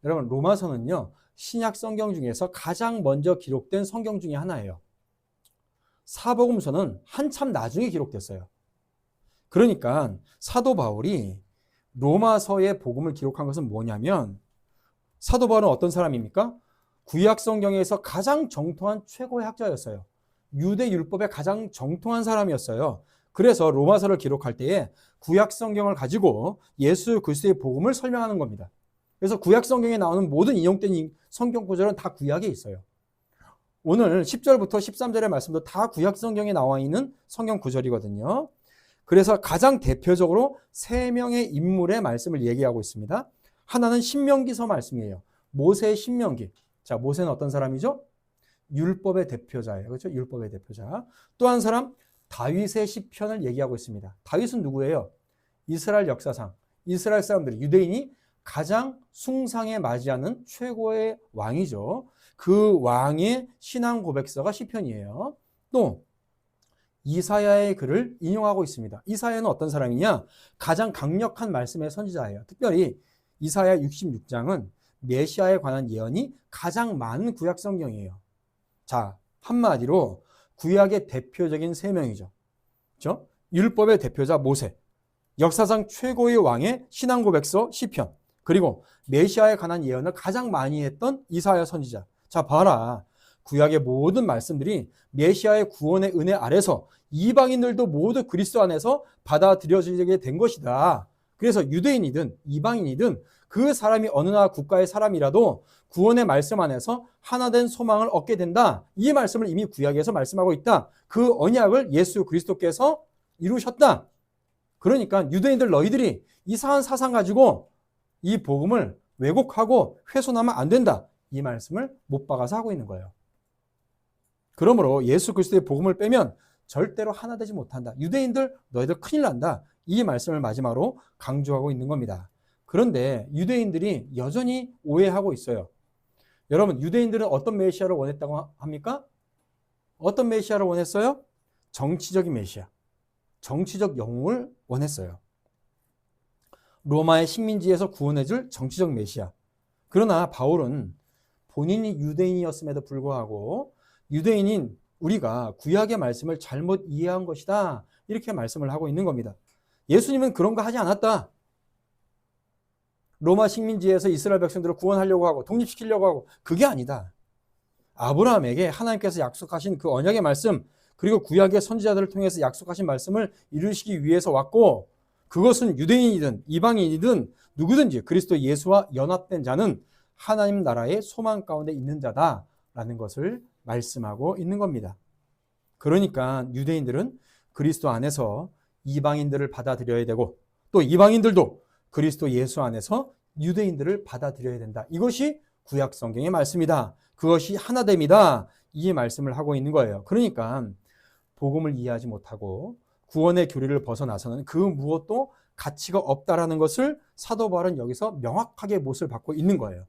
여러분, 로마서는요, 신약 성경 중에서 가장 먼저 기록된 성경 중에 하나예요. 사복음서는 한참 나중에 기록됐어요. 그러니까 사도 바울이 로마서의 복음을 기록한 것은 뭐냐면, 사도 바울은 어떤 사람입니까? 구약 성경에서 가장 정통한 최고의 학자였어요. 유대 율법에 가장 정통한 사람이었어요. 그래서 로마서를 기록할 때에 구약 성경을 가지고 예수 그리스도의 복음을 설명하는 겁니다. 그래서 구약 성경에 나오는 모든 인용된 성경 구절은 다 구약에 있어요. 오늘 10절부터 13절의 말씀도 다 구약 성경에 나와 있는 성경 구절이거든요. 그래서 가장 대표적으로 세 명의 인물의 말씀을 얘기하고 있습니다. 하나는 신명기서 말씀이에요. 모세의 신명기. 자, 모세는 어떤 사람이죠? 율법의 대표자예요. 그렇죠? 율법의 대표자. 또 한 사람, 다윗의 시편을 얘기하고 있습니다. 다윗은 누구예요? 이스라엘 역사상, 이스라엘 사람들이, 유대인이 가장 숭상에 맞이하는 최고의 왕이죠. 그 왕의 신앙 고백서가 시편이에요. 또 이사야의 글을 인용하고 있습니다. 이사야는 어떤 사람이냐? 가장 강력한 말씀의 선지자예요. 특별히 이사야 66장은 메시아에 관한 예언이 가장 많은 구약 성경이에요. 자, 한마디로 구약의 대표적인 세 명이죠. 그렇죠? 율법의 대표자 모세, 역사상 최고의 왕의 신앙 고백서 시편, 그리고 메시아에 관한 예언을 가장 많이 했던 이사야 선지자. 자, 봐라. 구약의 모든 말씀들이 메시아의 구원의 은혜 아래서 이방인들도 모두 그리스도 안에서 받아들여지게 된 것이다. 그래서 유대인이든 이방인이든 그 사람이 어느 나라 국가의 사람이라도 구원의 말씀 안에서 하나된 소망을 얻게 된다. 이 말씀을 이미 구약에서 말씀하고 있다. 그 언약을 예수 그리스도께서 이루셨다. 그러니까 유대인들 너희들이 이상한 사상 가지고 이 복음을 왜곡하고 훼손하면 안 된다. 이 말씀을 못 박아서 하고 있는 거예요. 그러므로 예수 그리스도의 복음을 빼면 절대로 하나 되지 못한다. 유대인들 너희들 큰일 난다. 이 말씀을 마지막으로 강조하고 있는 겁니다. 그런데 유대인들이 여전히 오해하고 있어요. 여러분, 유대인들은 어떤 메시아를 원했다고 합니까? 어떤 메시아를 원했어요? 정치적인 메시아, 정치적 영웅을 원했어요. 로마의 식민지에서 구원해줄 정치적 메시아. 그러나 바울은 본인이 유대인이었음에도 불구하고 유대인인 우리가 구약의 말씀을 잘못 이해한 것이다. 이렇게 말씀을 하고 있는 겁니다. 예수님은 그런 거 하지 않았다. 로마 식민지에서 이스라엘 백성들을 구원하려고 하고 독립시키려고 하고 그게 아니다. 아브라함에게 하나님께서 약속하신 그 언약의 말씀, 그리고 구약의 선지자들을 통해서 약속하신 말씀을 이루시기 위해서 왔고, 그것은 유대인이든 이방인이든 누구든지 그리스도 예수와 연합된 자는 하나님 나라의 소망 가운데 있는 자다라는 것을 말씀하고 있는 겁니다. 그러니까 유대인들은 그리스도 안에서 이방인들을 받아들여야 되고, 또 이방인들도 그리스도 예수 안에서 유대인들을 받아들여야 된다. 이것이 구약 성경의 말씀이다. 그것이 하나됨이다. 이 말씀을 하고 있는 거예요. 그러니까 복음을 이해하지 못하고 구원의 교리를 벗어나서는 그 무엇도 가치가 없다라는 것을 사도 바울은 여기서 명확하게 못을 받고 있는 거예요.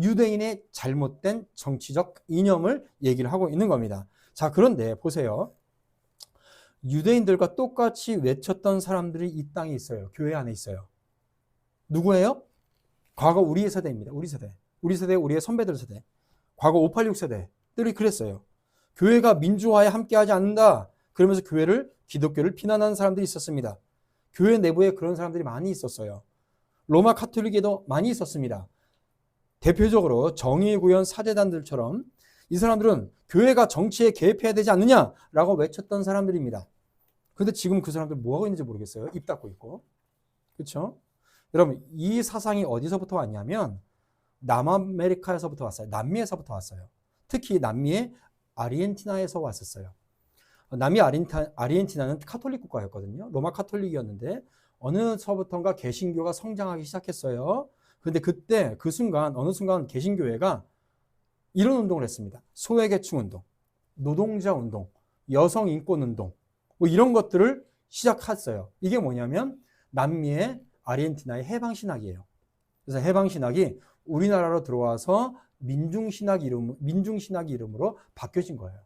유대인의 잘못된 정치적 이념을 얘기를 하고 있는 겁니다. 자, 그런데 보세요. 유대인들과 똑같이 외쳤던 사람들이 이 땅에 있어요. 교회 안에 있어요. 누구예요? 과거 우리의 세대입니다. 우리 세대, 우리의 선배들 세대. 과거 586 세대들이 그랬어요. 교회가 민주화에 함께하지 않는다. 그러면서 기독교를 비난하는 사람들이 있었습니다. 교회 내부에 그런 사람들이 많이 있었어요. 로마 카톨릭에도 많이 있었습니다. 대표적으로 정의구현 사제단들처럼 이 사람들은 교회가 정치에 개입해야 되지 않느냐라고 외쳤던 사람들입니다. 그런데 지금 그 사람들 뭐하고 있는지 모르겠어요. 입 닫고 있고. 그렇죠? 여러분, 이 사상이 어디서부터 왔냐면 남아메리카에서부터 왔어요. 남미에서부터 왔어요. 특히 남미의 아르헨티나에서 왔었어요. 남미 아르헨티나는 카톨릭 국가였거든요. 로마 카톨릭이었는데 어느서부턴가 개신교가 성장하기 시작했어요. 그런데 그때 어느 순간 개신교회가 이런 운동을 했습니다. 소외계층 운동, 노동자 운동, 여성 인권 운동, 뭐 이런 것들을 시작했어요. 이게 뭐냐면 남미의 아르헨티나의 해방신학이에요. 그래서 해방신학이 우리나라로 들어와서 민중신학 이름으로 바뀌어진 거예요.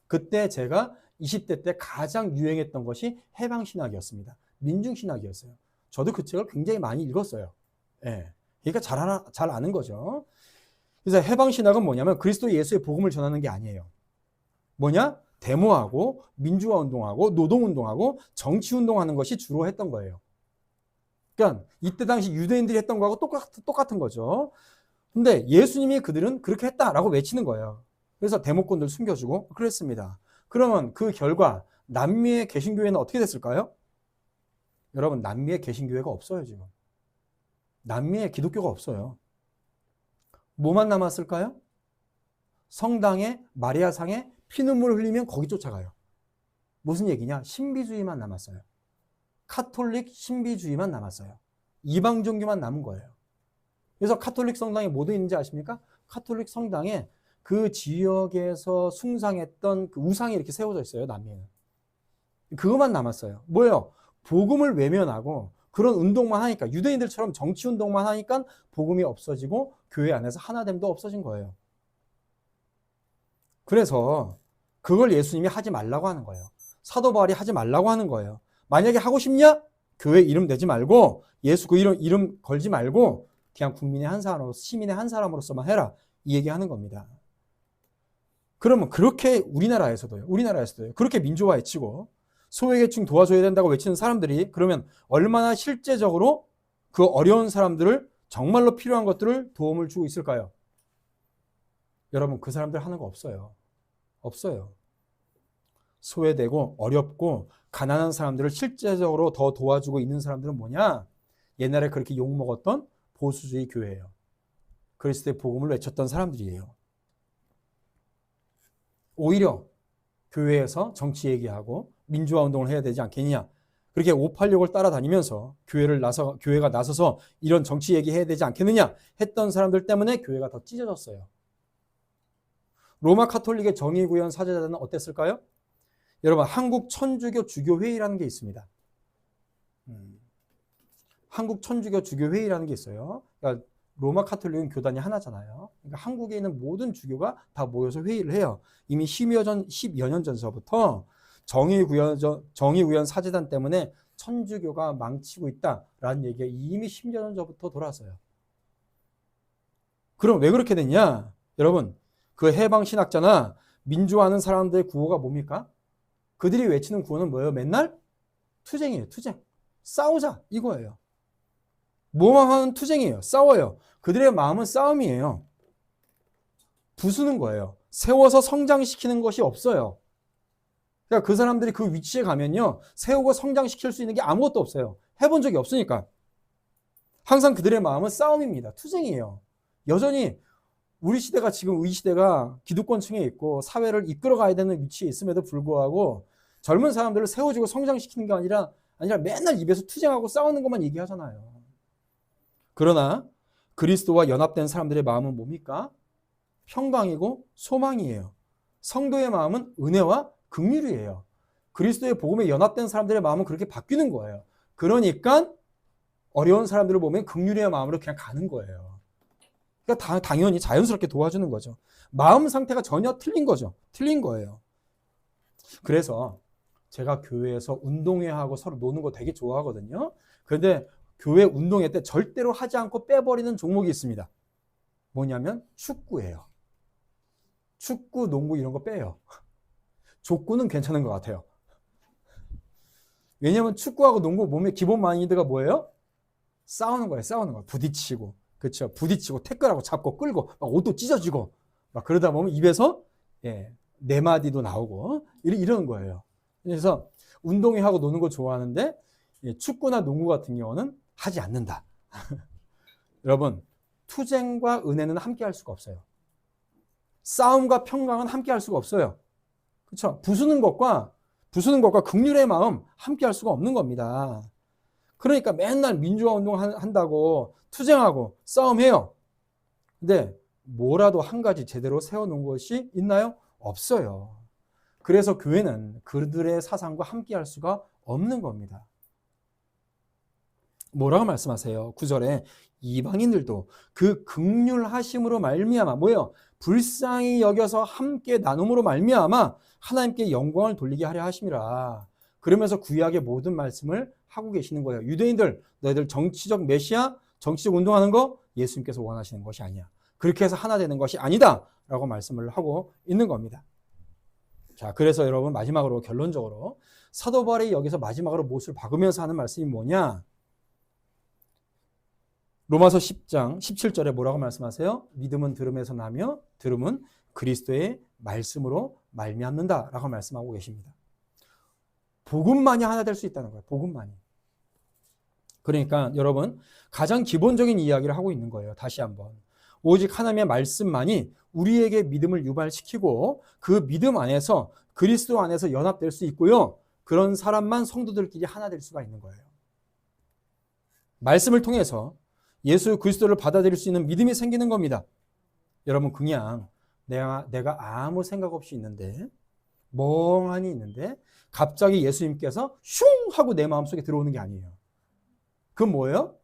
그때 제가 20대 때 가장 유행했던 것이 해방신학이었습니다. 민중신학이었어요. 저도 그 책을 굉장히 많이 읽었어요. 예. 그러니까 잘 아는 거죠. 그래서 해방신학은 뭐냐면 그리스도 예수의 복음을 전하는 게 아니에요. 뭐냐? 데모하고 민주화운동하고 노동운동하고 정치운동하는 것이 주로 했던 거예요. 그러니까 이때 당시 유대인들이 했던 거하고 똑같은 거죠. 근데 예수님이 그들은 그렇게 했다라고 외치는 거예요. 그래서 데모권들 숨겨주고 그랬습니다. 그러면 그 결과 남미의 개신교회는 어떻게 됐을까요? 여러분, 남미의 개신교회가 없어요, 지금. 남미에 기독교가 없어요. 뭐만 남았을까요? 성당에 마리아상에 피눈물 흘리면 거기 쫓아가요. 무슨 얘기냐? 신비주의만 남았어요. 카톨릭 신비주의만 남았어요. 이방 종교만 남은 거예요. 그래서 카톨릭 성당에 뭐 있는지 아십니까? 카톨릭 성당에 그 지역에서 숭상했던 그 우상이 이렇게 세워져 있어요, 남미에는. 그것만 남았어요. 뭐예요? 복음을 외면하고 그런 운동만 하니까, 유대인들처럼 정치 운동만 하니까 복음이 없어지고 교회 안에서 하나됨도 없어진 거예요. 그래서 그걸 예수님이 하지 말라고 하는 거예요. 사도 바울이 하지 말라고 하는 거예요. 만약에 하고 싶냐? 교회 이름 내지 말고 예수 그 이름 걸지 말고 그냥 국민의 한 사람으로서, 시민의 한 사람으로서만 해라, 이 얘기하는 겁니다. 그러면 그렇게 우리나라에서도요. 그렇게 민주화 외치고 소외계층 도와줘야 된다고 외치는 사람들이 그러면 얼마나 실제적으로 그 어려운 사람들을 정말로 필요한 것들을 도움을 주고 있을까요? 여러분, 그 사람들 하는 거 없어요. 없어요. 소외되고 어렵고 가난한 사람들을 실제적으로 더 도와주고 있는 사람들은 뭐냐? 옛날에 그렇게 욕먹었던 보수주의 교회예요. 그리스도의 복음을 외쳤던 사람들이에요. 오히려 교회에서 정치 얘기하고 민주화 운동을 해야 되지 않겠느냐, 그렇게 586을 따라다니면서 교회가 나서서 이런 정치 얘기해야 되지 않겠느냐 했던 사람들 때문에 교회가 더 찢어졌어요. 로마 카톨릭의 정의구현 사제단은 어땠을까요? 여러분, 한국 천주교 주교회의라는 게 있습니다. 한국 천주교 주교회의라는 게 있어요. 그러니까 로마 카톨릭은 교단이 하나잖아요. 그러니까 한국에 있는 모든 주교가 다 모여서 회의를 해요. 이미 10여 년 전서부터 정의구현 사제단 때문에 천주교가 망치고 있다라는 얘기가 이미 10여 년 전부터 돌아왔어요. 그럼 왜 그렇게 됐냐? 여러분, 그 해방신학자나 민주화하는 사람들의 구호가 뭡니까? 그들이 외치는 구호는 뭐예요? 맨날 투쟁이에요. 투쟁. 싸우자, 이거예요. 뭐만 하는 투쟁이에요. 싸워요. 그들의 마음은 싸움이에요. 부수는 거예요. 세워서 성장시키는 것이 없어요. 그러니까 그 사람들이 그 위치에 가면요, 세우고 성장시킬 수 있는 게 아무것도 없어요. 해본 적이 없으니까. 항상 그들의 마음은 싸움입니다. 투쟁이에요. 여전히 우리 시대가, 지금 이 시대가 기득권층에 있고 사회를 이끌어가야 되는 위치에 있음에도 불구하고 젊은 사람들을 세워주고 성장시키는 게 아니라 맨날 입에서 투쟁하고 싸우는 것만 얘기하잖아요. 그러나 그리스도와 연합된 사람들의 마음은 뭡니까? 평강이고 소망이에요. 성도의 마음은 은혜와 긍휼이에요. 그리스도의 복음에 연합된 사람들의 마음은 그렇게 바뀌는 거예요. 그러니까 어려운 사람들을 보면 긍휼의 마음으로 그냥 가는 거예요. 그러니까 당연히 자연스럽게 도와주는 거죠. 마음 상태가 전혀 틀린 거죠. 틀린 거예요. 그래서 제가 교회에서 운동회하고 서로 노는 거 되게 좋아하거든요. 그런데 교회 운동회 때 절대로 하지 않고 빼버리는 종목이 있습니다. 뭐냐면 축구예요. 축구, 농구 이런 거 빼요. 족구는 괜찮은 것 같아요. 왜냐하면 축구하고 농구 몸의 기본 마인드가 뭐예요? 싸우는 거예요. 싸우는 거. 부딪히고, 그렇죠. 부딪히고 태클하고 잡고 끌고 막 옷도 찢어지고 막 그러다 보면 입에서 네 마디도 나오고 이러는 거예요. 그래서 운동회하고 노는 거 좋아하는데 축구나 농구 같은 경우는 하지 않는다. 여러분, 투쟁과 은혜는 함께 할 수가 없어요. 싸움과 평강은 함께 할 수가 없어요. 그렇죠? 부수는 것과 긍휼의 마음 함께 할 수가 없는 겁니다. 그러니까 맨날 민주화 운동 한다고 투쟁하고 싸움해요. 근데 뭐라도 한 가지 제대로 세워놓은 것이 있나요? 없어요. 그래서 교회는 그들의 사상과 함께 할 수가 없는 겁니다. 뭐라고 말씀하세요? 9절에 이방인들도 그 긍휼하심으로 말미암아 뭐예요? 불쌍히 여겨서 함께 나눔으로 말미암아 하나님께 영광을 돌리게 하려 하심이라. 그러면서 구약의 모든 말씀을 하고 계시는 거예요. 유대인들 너희들 정치적 메시아, 정치적 운동하는 거 예수님께서 원하시는 것이 아니야. 그렇게 해서 하나 되는 것이 아니다 라고 말씀을 하고 있는 겁니다. 자, 그래서 여러분 마지막으로 결론적으로 사도 바울이 여기서 마지막으로 못을 박으면서 하는 말씀이 뭐냐? 로마서 10장 17절에 뭐라고 말씀하세요? 믿음은 들음에서 나며 들음은 그리스도의 말씀으로 말미암는다라고 말씀하고 계십니다. 복음만이 하나 될 수 있다는 거예요. 복음만이. 그러니까 여러분 가장 기본적인 이야기를 하고 있는 거예요. 다시 한번. 오직 하나님의 말씀만이 우리에게 믿음을 유발시키고 그 믿음 안에서 그리스도 안에서 연합될 수 있고요. 그런 사람만 성도들끼리 하나 될 수가 있는 거예요. 말씀을 통해서 예수 그리스도를 받아들일 수 있는 믿음이 생기는 겁니다. 여러분 그냥 내가 아무 생각 없이 있는데 멍하니 있는데 갑자기 예수님께서 슝 하고 내 마음속에 들어오는 게 아니에요. 그건 뭐예요?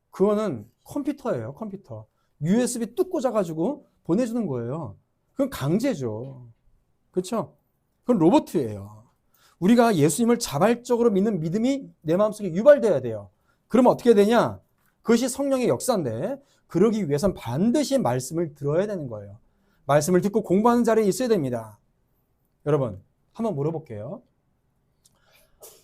그거는 컴퓨터예요. 컴퓨터. USB 뚝 꽂아가지고 보내주는 거예요. 그건 강제죠. 그렇죠? 그건 로봇이에요. 우리가 예수님을 자발적으로 믿는 믿음이 내 마음속에 유발돼야 돼요. 그러면 어떻게 되냐? 그것이 성령의 역사인데 그러기 위해선 반드시 말씀을 들어야 되는 거예요. 말씀을 듣고 공부하는 자리에 있어야 됩니다. 여러분 한번 물어볼게요.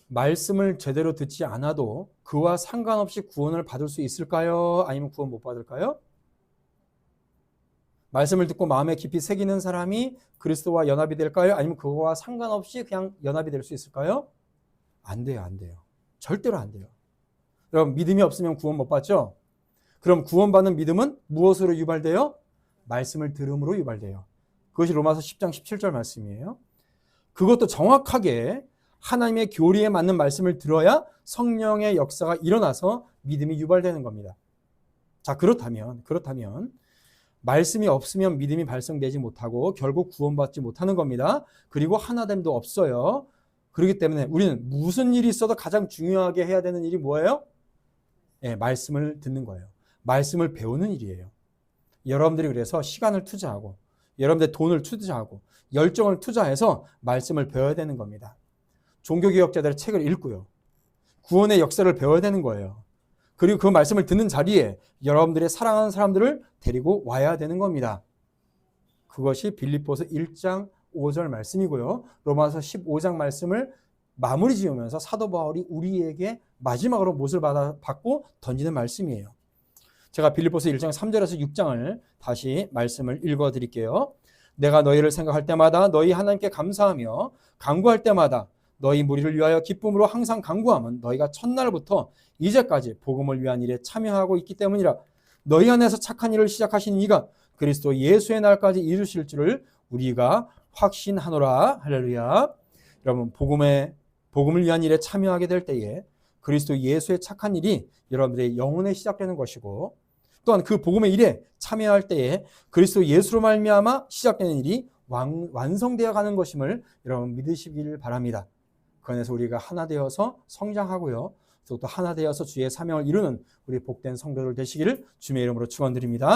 말씀을 제대로 듣지 않아도 그와 상관없이 구원을 받을 수 있을까요? 아니면 구원 못 받을까요? 말씀을 듣고 마음에 깊이 새기는 사람이 그리스도와 연합이 될까요? 아니면 그거와 상관없이 그냥 연합이 될 수 있을까요? 안 돼요. 안 돼요. 절대로 안 돼요. 여러분 믿음이 없으면 구원 못 받죠? 그럼 구원받는 믿음은 무엇으로 유발돼요? 말씀을 들음으로 유발돼요. 그것이 로마서 10장 17절 말씀이에요. 그것도 정확하게 하나님의 교리에 맞는 말씀을 들어야 성령의 역사가 일어나서 믿음이 유발되는 겁니다. 자, 그렇다면 말씀이 없으면 믿음이 발생되지 못하고 결국 구원받지 못하는 겁니다. 그리고 하나됨도 없어요. 그렇기 때문에 우리는 무슨 일이 있어도 가장 중요하게 해야 되는 일이 뭐예요? 네, 말씀을 듣는 거예요. 말씀을 배우는 일이에요. 여러분들이 그래서 시간을 투자하고 여러분들 돈을 투자하고 열정을 투자해서 말씀을 배워야 되는 겁니다. 종교개혁자들의 책을 읽고요. 구원의 역사를 배워야 되는 거예요. 그리고 그 말씀을 듣는 자리에 여러분들의 사랑하는 사람들을 데리고 와야 되는 겁니다. 그것이 빌립보서 1장 5절 말씀이고요. 로마서 15장 말씀을 마무리 지으면서 사도 바울이 우리에게 마지막으로 못을 받고 던지는 말씀이에요. 제가 빌립보서 1장 3절에서 6장을 다시 말씀을 읽어드릴게요. 내가 너희를 생각할 때마다 너희 하나님께 감사하며 간구할 때마다 너희 무리를 위하여 기쁨으로 항상 간구함은 너희가 첫날부터 이제까지 복음을 위한 일에 참여하고 있기 때문이라. 너희 안에서 착한 일을 시작하신 이가 그리스도 예수의 날까지 이루실 줄을 우리가 확신하노라. 할렐루야. 여러분 복음을 위한 일에 참여하게 될 때에 그리스도 예수의 착한 일이 여러분들의 영혼에 시작되는 것이고 또한 그 복음의 일에 참여할 때에 그리스도 예수로 말미암아 시작되는 일이 완성되어 가는 것임을 여러분 믿으시길 바랍니다. 그 안에서 우리가 하나 되어서 성장하고요. 또 하나 되어서 주의 사명을 이루는 우리 복된 성도들 되시기를 주님의 이름으로 축원드립니다.